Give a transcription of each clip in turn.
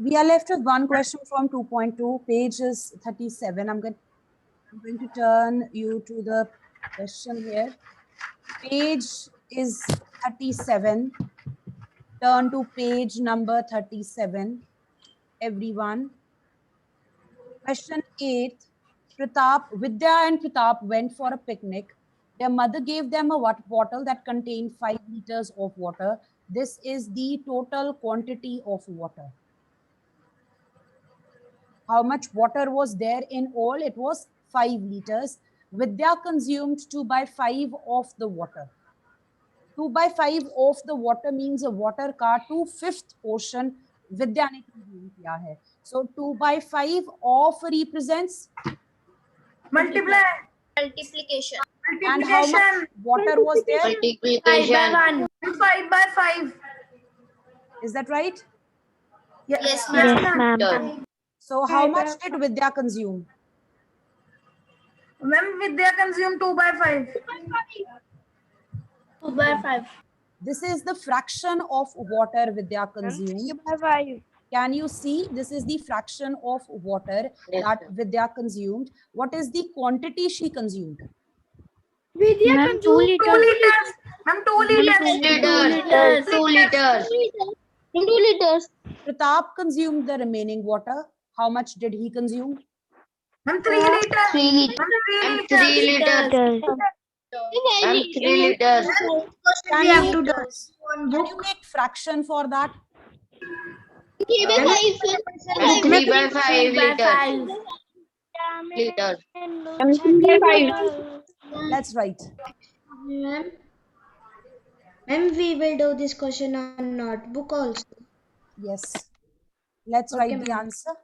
We are left with one question from 2.2, page is 37. I'm going to turn you to the question here. Page is 37. Turn to page number 37, everyone. Question 8. Vidya and Pratap went for a picnic. Their mother gave them a bottle that contained 5 liters of water. This is the total quantity of water. How much water was there in all? It was 5 liters. Vidya consumed 2 by 5 of the water. 2 by 5 of the water means a water का 2/5 portion Vidya ने consume किया है. So 2 by 5 of represents Multiplication. And how much water was there? 5 by 1. 5 by 5. Is that right? Yes, ma'am. So how much did Vidya consume? Ma'am, Vidya consumed 2 by 5. 2 by 5. This is the fraction of water Vidya consumed. Can you see? This is the fraction of water that Vidya consumed. What is the quantity she consumed? Vidya consumed 2 liters. Ma'am, 2 liters. 2 liters. 2 liters. Pratap consumed the remaining water. How much did he consume? Ma'am, 3 liters. 3 liters. Ma'am, 3 liters. And 3 liters. Can you make fraction for that? 3 by 5. 3 by 5 liters. Let's write. Ma'am, we will do this question on notebook also. Yes. Let's write the answer.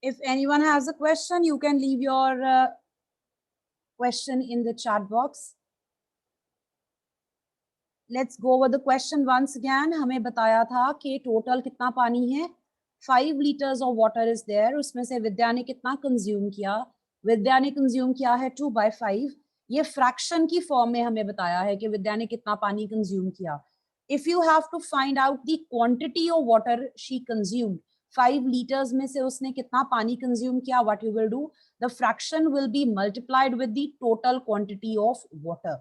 If anyone has a question, you can leave your question in the chat box. Let's go over the question once again. हमें बताया था कि total कितना पानी है? 5 liters of water is there, उसमें से विद्या ने कितना कंज्यूम किया? विद्या ने कंज्यूम किया है 2/5. ये फ्रैक्शन की फॉर्म में हमें बताया है कि विद्या ने कितना पानी कंज्यूम किया. If you have to find out the quantity of water she consumed, 5 liters में से उसने कितना पानी कंज्यूम किया, what you will do? The fraction will be multiplied with the total quantity of water.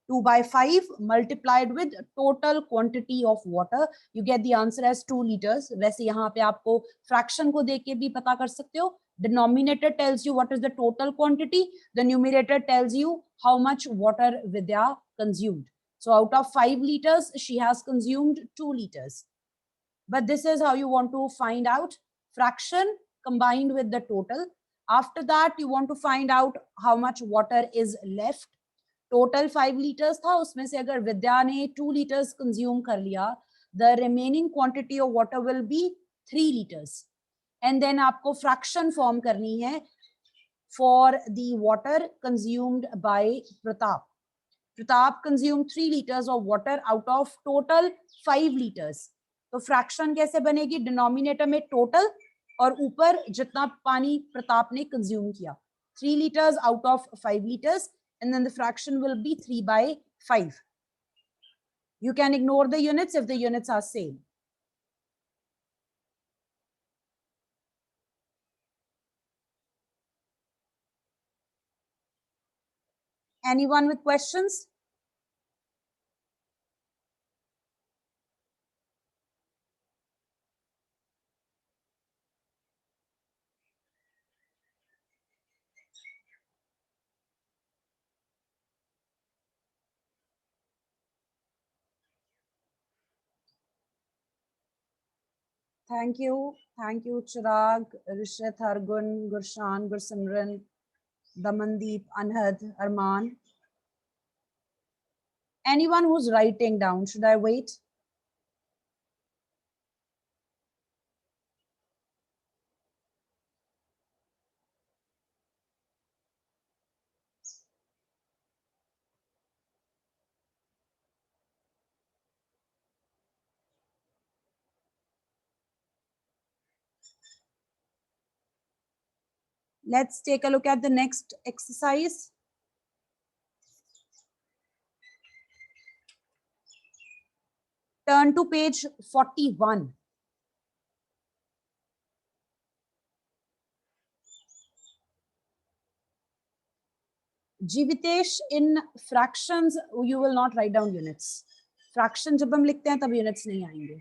2/5 multiplied with total quantity of water, you get the answer as 2 liters. वैसे यहाँ पे आपको fraction को देख के भी पता कर सकते हो. Denominator tells you what is the total quantity. The numerator tells you how much water Vidya consumed. So out of 5 liters, she has consumed 2 liters. But this is how you want to find out fraction combined with the total. After that, you want to find out how much water is left. Total 5 litres था, उसमें से अगर विद्या ने 2 litres consume कर लिया, the remaining quantity of water will be 3 litres. And then आपको fraction form करनी है for the water consumed by Pratap. Pratap consume 3 litres of water out of total 5 litres. तो फ्रैक्शन कैसे बनेगी? डिनोमिनेटर में टोटल और ऊपर जितना पानी प्रताप ने कंज्यूम किया. 3 liters out of 5 liters, and then the fraction will be 3/5. You can ignore the units if the units are same. Anyone with questions? Thank you. Thank you, Chirag, Rishit, Hargun, Gurshan, Gursimran, Damandeep, Anhad, Arman. Anyone who's writing down, should I wait? Let's take a look at the next exercise. Turn to page 41. Jivitesh, in fractions, you will not write down units. Fraction जब हम लिखते हैं तब units नहीं आएंगे.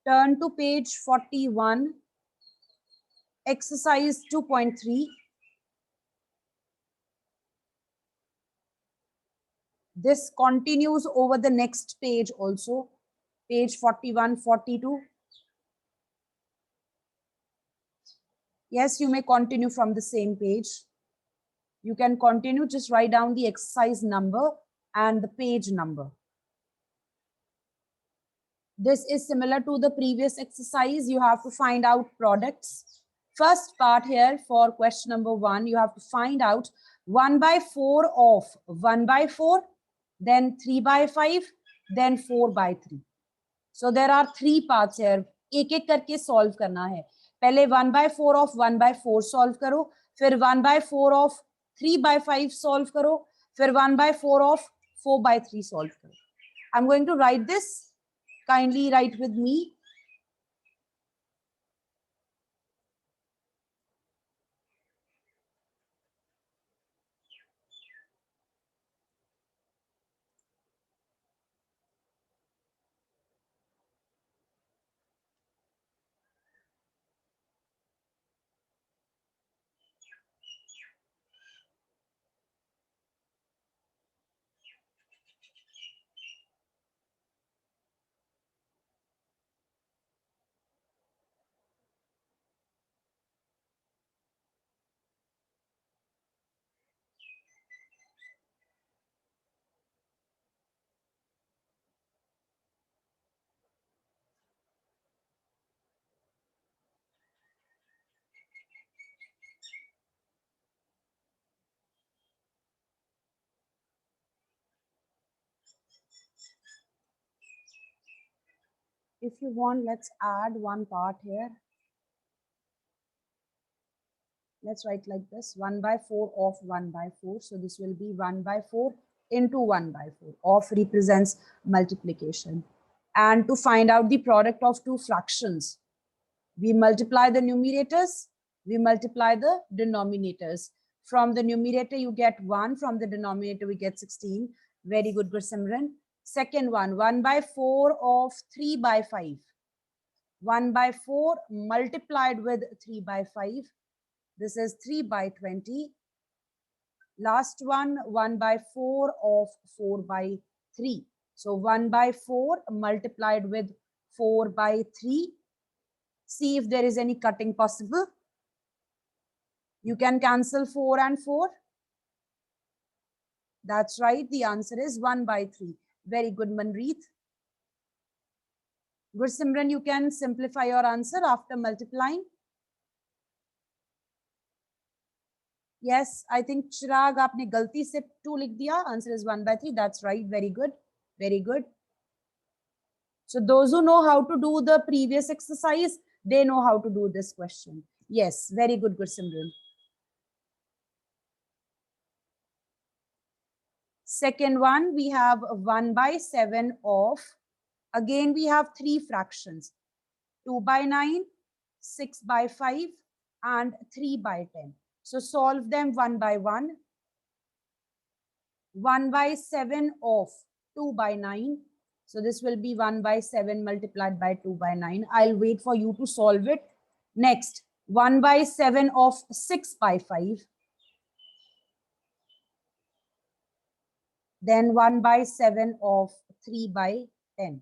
Turn to page 41, exercise 2.3. This continues over the next page also, page 41, 42. Yes, you may continue from the same page. You can continue, just write down the exercise number and the page number. This is similar to the previous exercise. You have to find out products. First part here for question number 1, you have to find out 1/4 of 1/4, then 3/5, then 4/3. So there are 3 parts here. एक एक करके solve करना है. पहले 1/4 of 1/4 solve करो, फिर 1/4 of 3/5 solve करो, फिर 1/4 of 4/3 solve करो. I'm going to write this. Kindly write with me. If you want, let's add one part here. Let's write like this, 1 by 4 of 1 by 4. So this will be 1 by 4 into 1 by 4. Of represents multiplication. And to find out the product of two fractions, we multiply the numerators, we multiply the denominators. From the numerator, you get 1. From the denominator, we get 16. Very good, Gursimran. Second one, 1 by 4 of 3 by 5. 1 by 4 multiplied with 3 by 5. This is 3 by 20. Last one, 1 by 4 of 4 by 3. So 1 by 4 multiplied with 4 by 3. See if there is any cutting possible. You can cancel 4 and 4. That's right. The answer is 1 by 3. Very good, Manreet. Gursimran, you can simplify your answer after multiplying. Yes, I think Chirag, आपने गलती से 2 लिख दिया. Answer is 1 by 3. That's right. Very good. Very good. So those who know how to do the previous exercise, they know how to do this question. Yes, very good, Gursimran. Second one, we have 1 by 7 of, again we have 3 fractions, 2 by 9, 6 by 5, and 3 by 10. So solve them one by one. 1 by 7 of 2 by 9. So this will be 1 by 7 multiplied by 2 by 9. I'll wait for you to solve it. Next, 1 by 7 of 6 by 5. Then 1 by 7 of 3 by 10.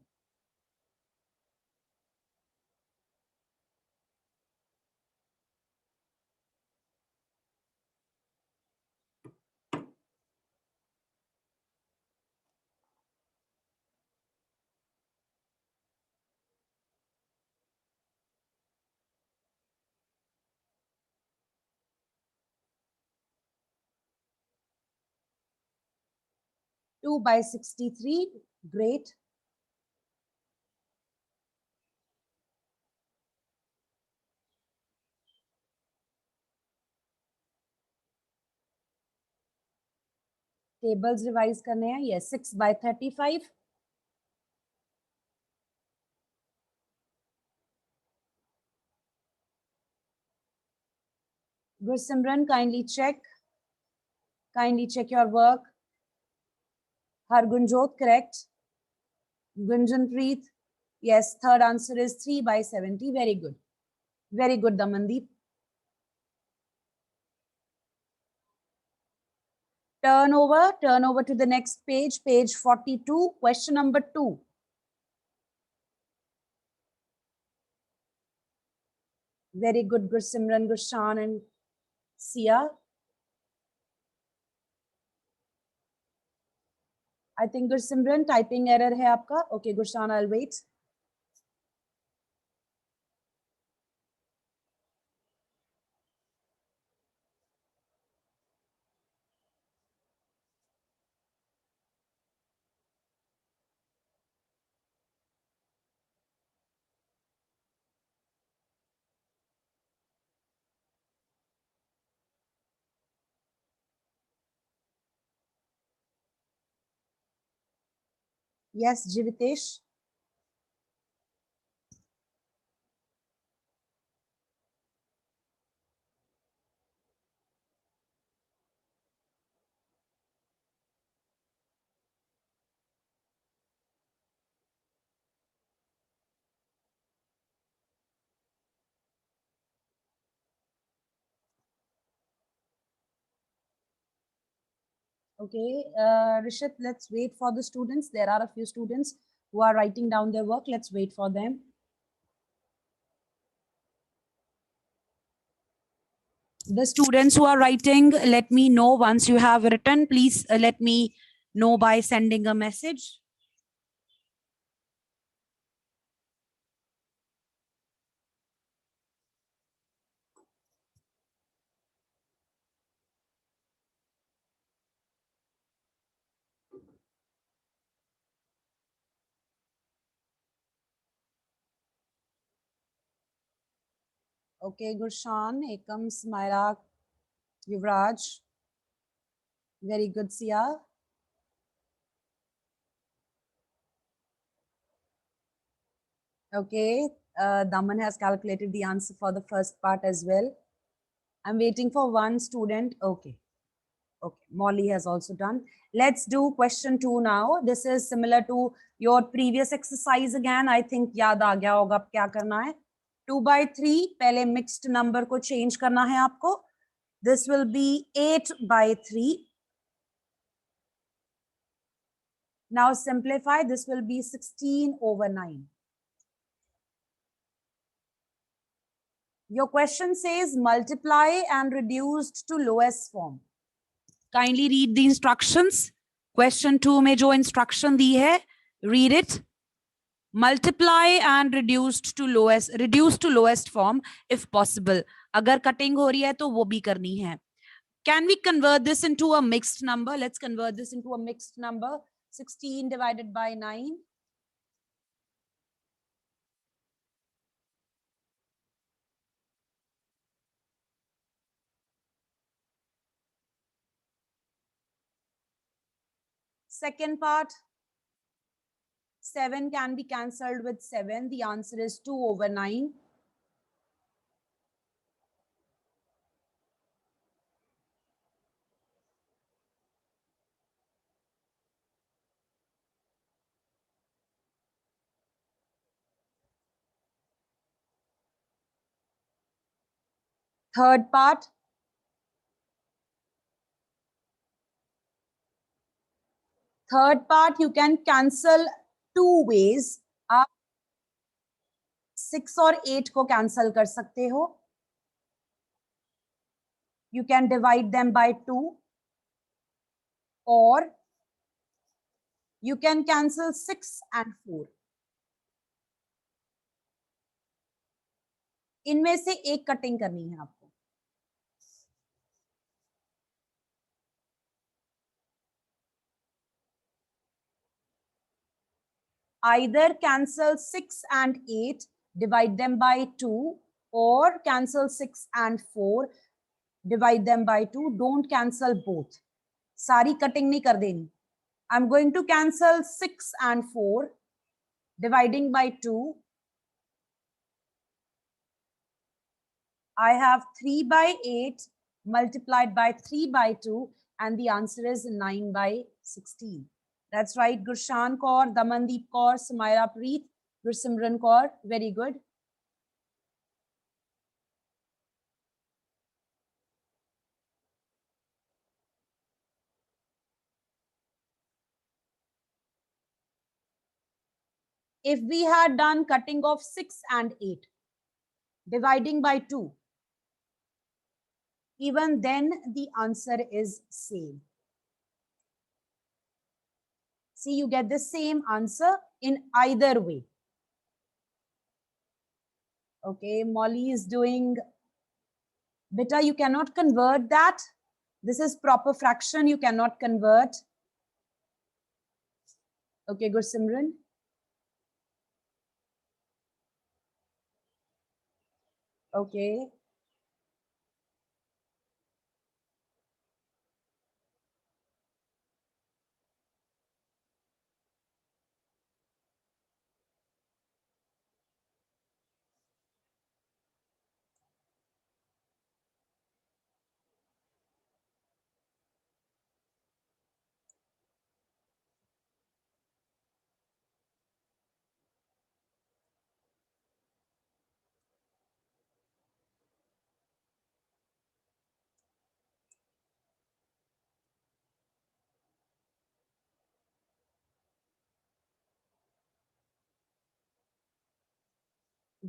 Two by 63. Great. Tables revise करने हैं. Yes, 6 by 35. Gursimran, kindly check. Kindly check your work. Hargunjot, correct. Gunjanpreet, yes, third answer is 3 by 70. Very good. Very good, Damandeep. Turn over to the next page, page 42, question number 2. Very good, Gursimran, Gurshan, and Sia. I think Gursimran, typing error hai aapka. Okay, Gurshan, I'll wait. Yes, Jivitesh. Okay, Rishit, let's wait for the students. There are a few students who are writing down their work. Let's wait for them. The students who are writing, let me know once you have written. Please let me know by sending a message. Okay, Gurshan, Ekam, Smaira, Yuvraj. Very good, Sia. Okay, Daman has calculated the answer for the first part as well. I'm waiting for one student. Okay. Okay, Molly has also done. Let's do question 2 now. This is similar to your previous exercise again. I think याद आ गया होगा अब क्या करना है. 2/3 पहले mixed number को change करना है आपको. This will be 8/3. Now simplify. This will be 16/9. Your question says multiply and reduced to lowest form. Kindly read the instructions. Question 2 में जो instruction दी है, read it. Multiply and reduced to lowest form if possible. अगर cutting हो रही है तो वो भी करनी है. Can we convert this into a mixed number? Let's convert this into a mixed number. 16 divided by 9. Second part, 7 can be cancelled with 7. The answer is 2/9. Third part, you can cancel two ways. आप 6 और 8 को cancel कर सकते हो. You can divide them by 2, or you can cancel 6 and 4. इनमें से एक cutting करनी है आपको. Either cancel 6 and 8, divide them by 2, or cancel 6 and 4, divide them by 2. Don't cancel both. सारी कटिंग नहीं कर देनी. I'm going to cancel 6 and 4, dividing by 2. I have 3/8 multiplied by 3/2, and the answer is 9/16. That's right, Gurshan Kaur, Damandeep Kaur, Sumaira Preet, Gursimran Kaur. Very good. If we had done cutting of 6 and 8, dividing by 2, even then the answer is same. See, you get the same answer in either way. Okay, Molly is doing, beta, you cannot convert that. This is proper fraction, you cannot convert. Okay, Gursimran. Okay.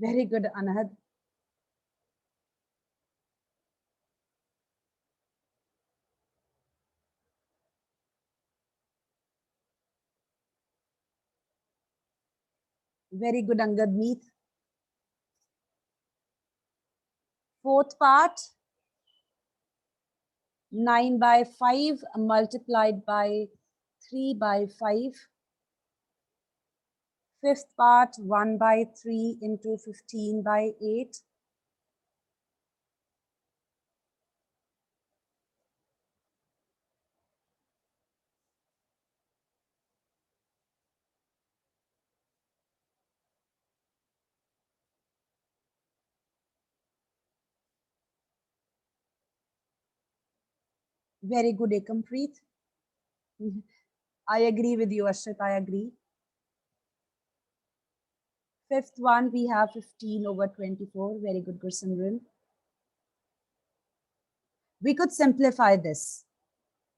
Very good, Anahad. Very good, Angad Meet. Fourth part, 9/5 multiplied by 3/5. Fifth part, 1/3 into 15/8. Very good, Ekampreet. I agree with you, Ashrit. I agree. Fifth one, we have 15 over 24. Very good, Gursimran. We could simplify this.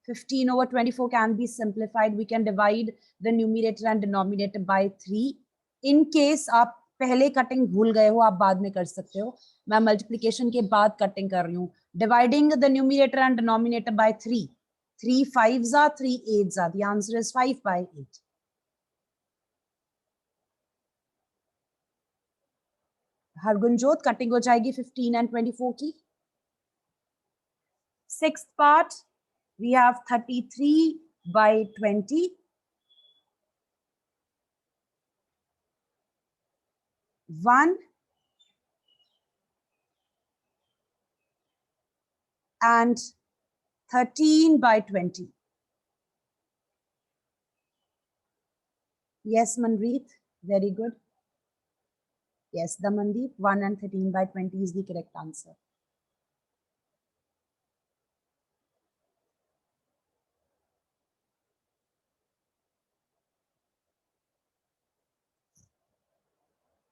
15 over 24 can be simplified. We can divide the numerator and denominator by 3. In case आप पहले cutting भूल गए हो, आप बाद में कर सकते हो. मैं मल्टीप्लिकेशन के बाद कटिंग कर रही हूँ. Dividing the numerator and denominator by 3. 3 5s are, 3 8s are. The answer is 5 by 8. हरगुनजोत cutting हो जाएगी 15 and 24 की. Sixth part, we have 33 by 20. 1 and 13 by 20. Yes, Manpreet, very good. Yes, Damandeep, 1 and 13 by 20 is the correct answer.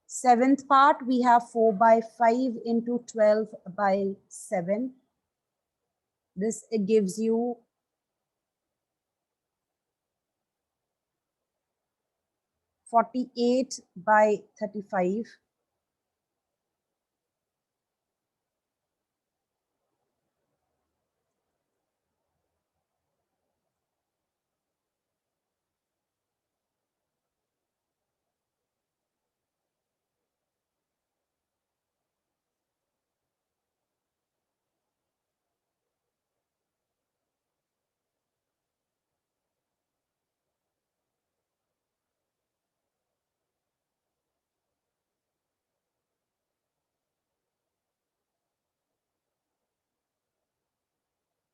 Seventh part, we have 4 by 5 into 12 by 7. This it gives you 48 by 35.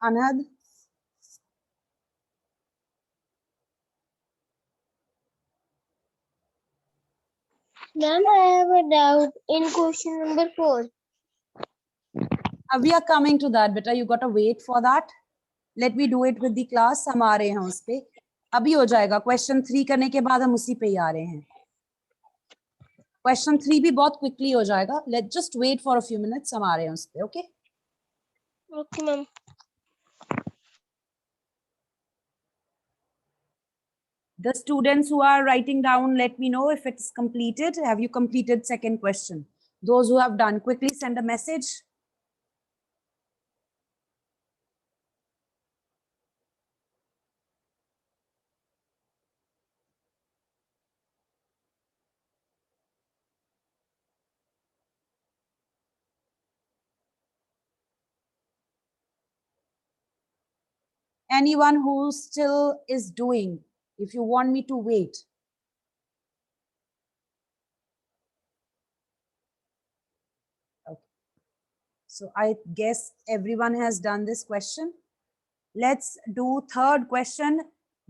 Anad, Ma'am, I have a doubt in question number 4. we are coming to that, beta. You got to wait for that. Let me do it with the class. हम आ रहे हैं उस पे. अभी हो जाएगा. Question 3 करने के बाद हम उसी पे ही आ रहे हैं. Question 3 भी बहुत quickly हो जाएगा. Let's just wait for a few minutes. हम आ रहे हैं उस पे. Okay? Okay, ma'am. The students who are writing down, let me know if it's completed. Have you completed second question? Those who have done, quickly send a message. Anyone who still is doing, if you want me to wait. Okay. So I guess everyone has done this question. Let's do third question.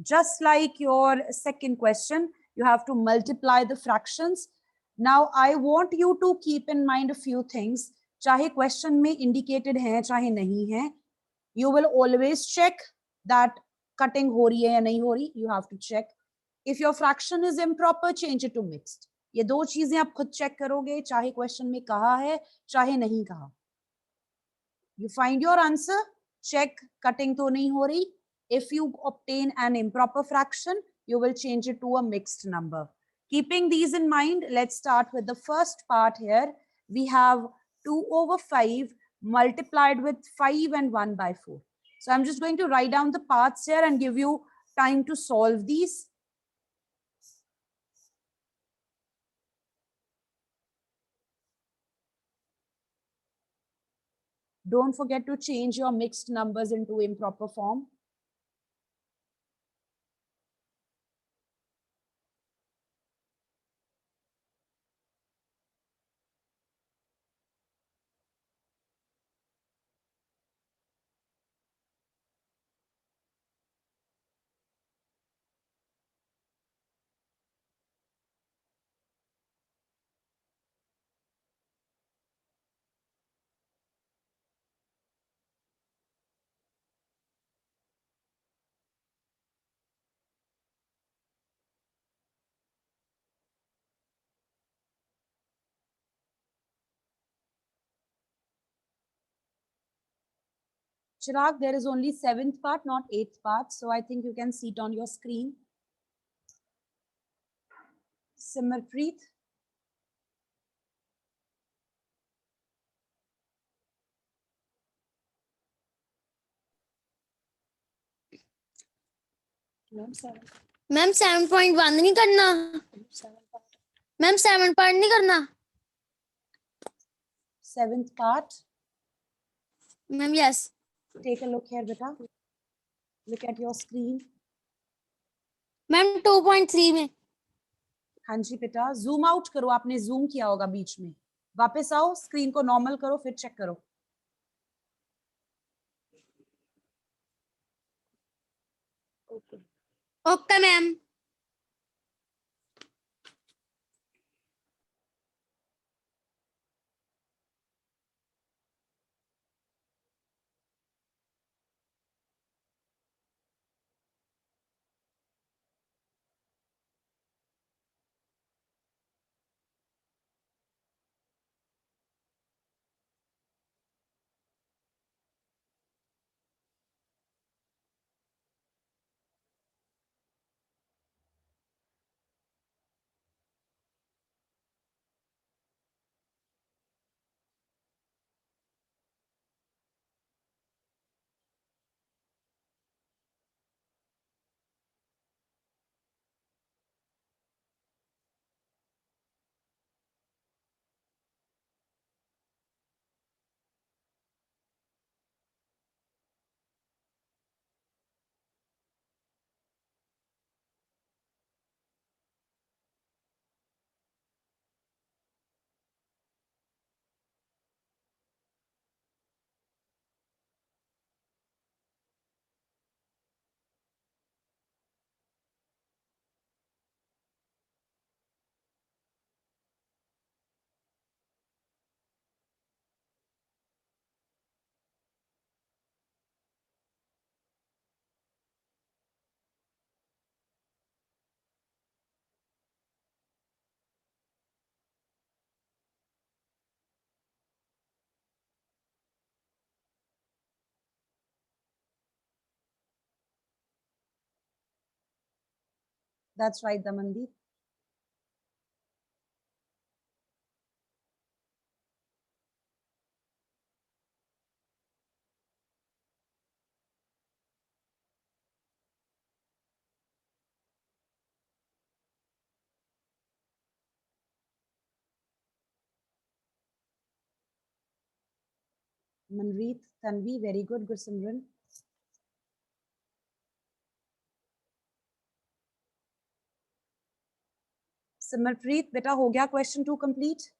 Just like your second question, you have to multiply the fractions. Now I want you to keep in mind a few things. चाहे question में indicated है, चाहे नहीं है. You will always check that cutting हो रही है या नहीं हो रही. You have to check. If your fraction is improper, change it to mixed. ये दो चीजें आप खुद check करोगे, चाहे question में कहा है, चाहे नहीं कहा. You find your answer, check cutting to nahi ho rahi. If you obtain an improper fraction, you will change it to a mixed number. Keeping these in mind, let's start with the first part here. We have 2 over 5 multiplied with 5 and 1 by 4. So I'm just going to write down the parts here and give you time to solve these. Don't forget to change your mixed numbers into improper form. Chirag, there is only 7th part, not 8th part. So I think you can see it on your screen. Simarpreet. Ma'am 7 point बंद नहीं करना ma'am 7 point नहीं करना 7th part. Ma'am yes Take a look here, beta. Look at your screen. Ma'am 2.3 में हाँ जी बेटा, zoom out करो, आपने जूम किया होगा बीच में. वापस आओ, स्क्रीन को नॉर्मल करो, फिर चेक करो. Okay ma'am That's right, Damandeep. Manreet, Tanvi, very good, Gursimran. Simarpreet, बेटा हो गया question 2 complete?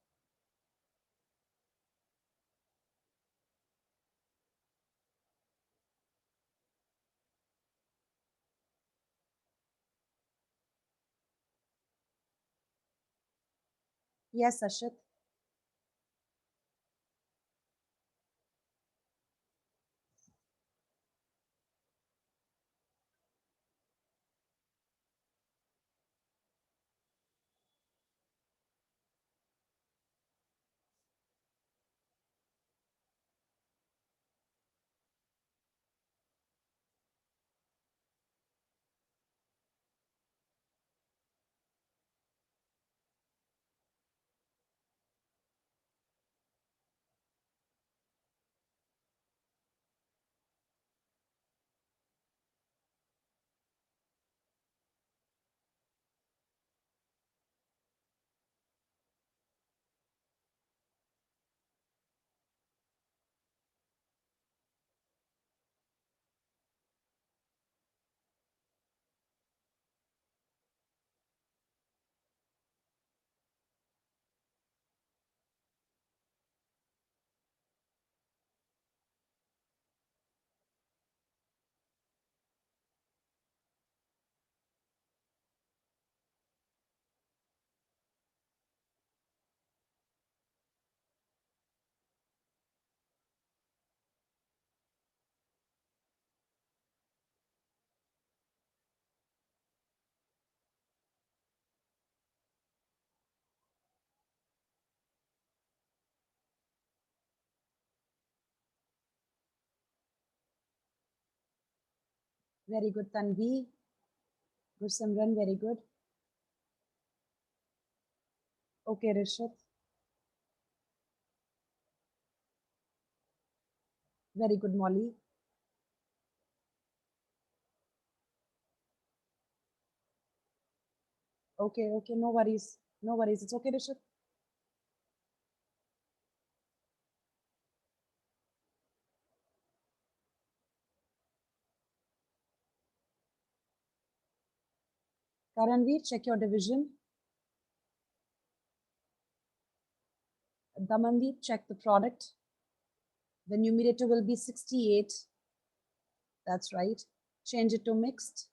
Yes, Ashit. Very good, Tanvi. Good, Simran, very good. Okay, Rishit. Very good, Molly. Okay, okay, no worries. No worries. It's okay, Rishit. Karanveer, check your division. Damandeep, check the product. The numerator will be 68. That's right. Change it to mixed.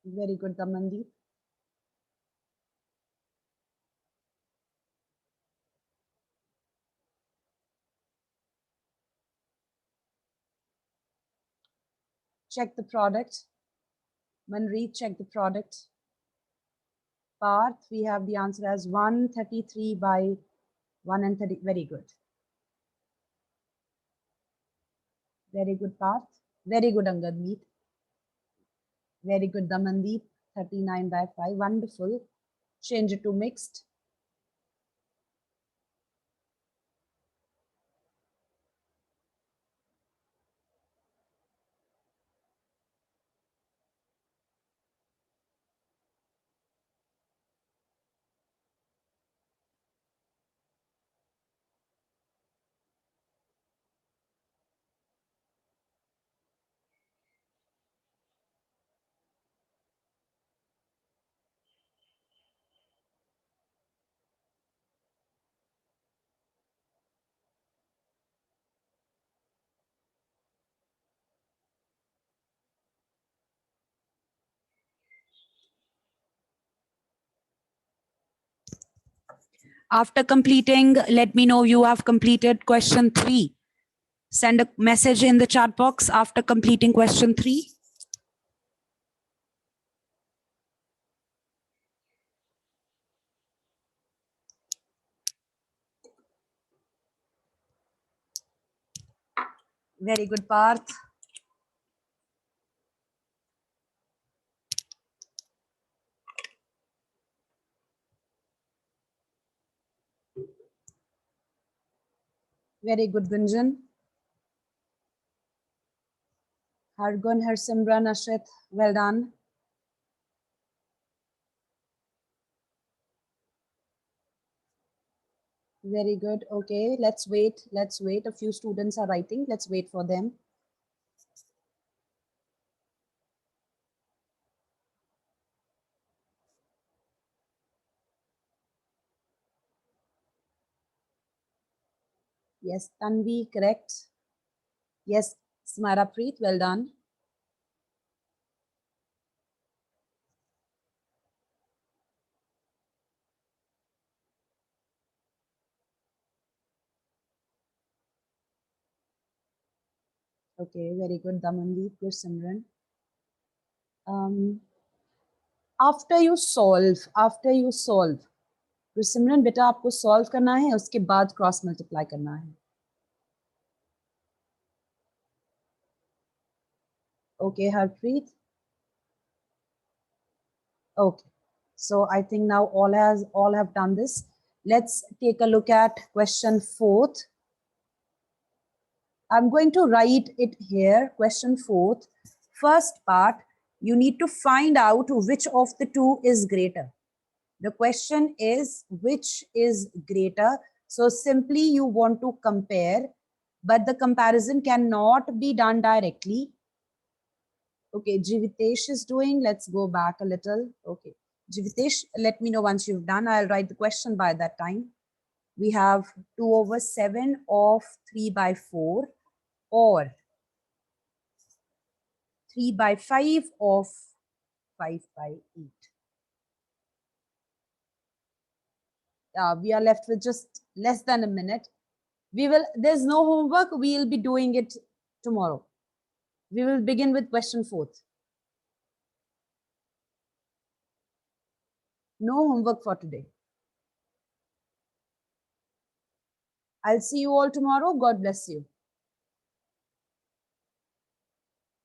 Very good, Damandeep. Check the product. Manpreet, check the product. Parth, we have the answer as 133 by 1 and 30. Very good. Very good, Parth. Very good, Angadmeet. Very good, Damandeep. 39 by 5. Wonderful. Change it to mixed. After completing, let me know you have completed question 3. Send a message in the chat box after completing question 3. Very good, Parth. Very good, Gunjan. Hargun, Harsimran, Ashit, well done. Very good. Okay, let's wait. Let's wait. A few students are writing. Let's wait for them. Yes, Tanvi, correct. Yes, Smara Preet, well done. Okay, very good, Damandeep. Good, Simran. After you solve, तो सिमरन बेटा आपको solve करना है, उसके बाद cross multiply करना है. Okay, Harpreet. Okay, so I think now all have done this. Let's take a look at question 4th. I'm going to write it here. Question 4th. First part, you need to find out which of the two is greater. The question is which is greater. So simply you want to compare, but the comparison cannot be done directly. Okay, Jivitesh is doing. Let's go back a little. Okay, Jivitesh, let me know once you've done. I'll write the question by that time. We have 2/7 of 3 by 4 or 3 by 5 of 5 by 8. We are left with just less than a minute. There's no homework. We'll be doing it tomorrow. We will begin with question 4th. No homework for today. I'll see you all tomorrow. God bless you.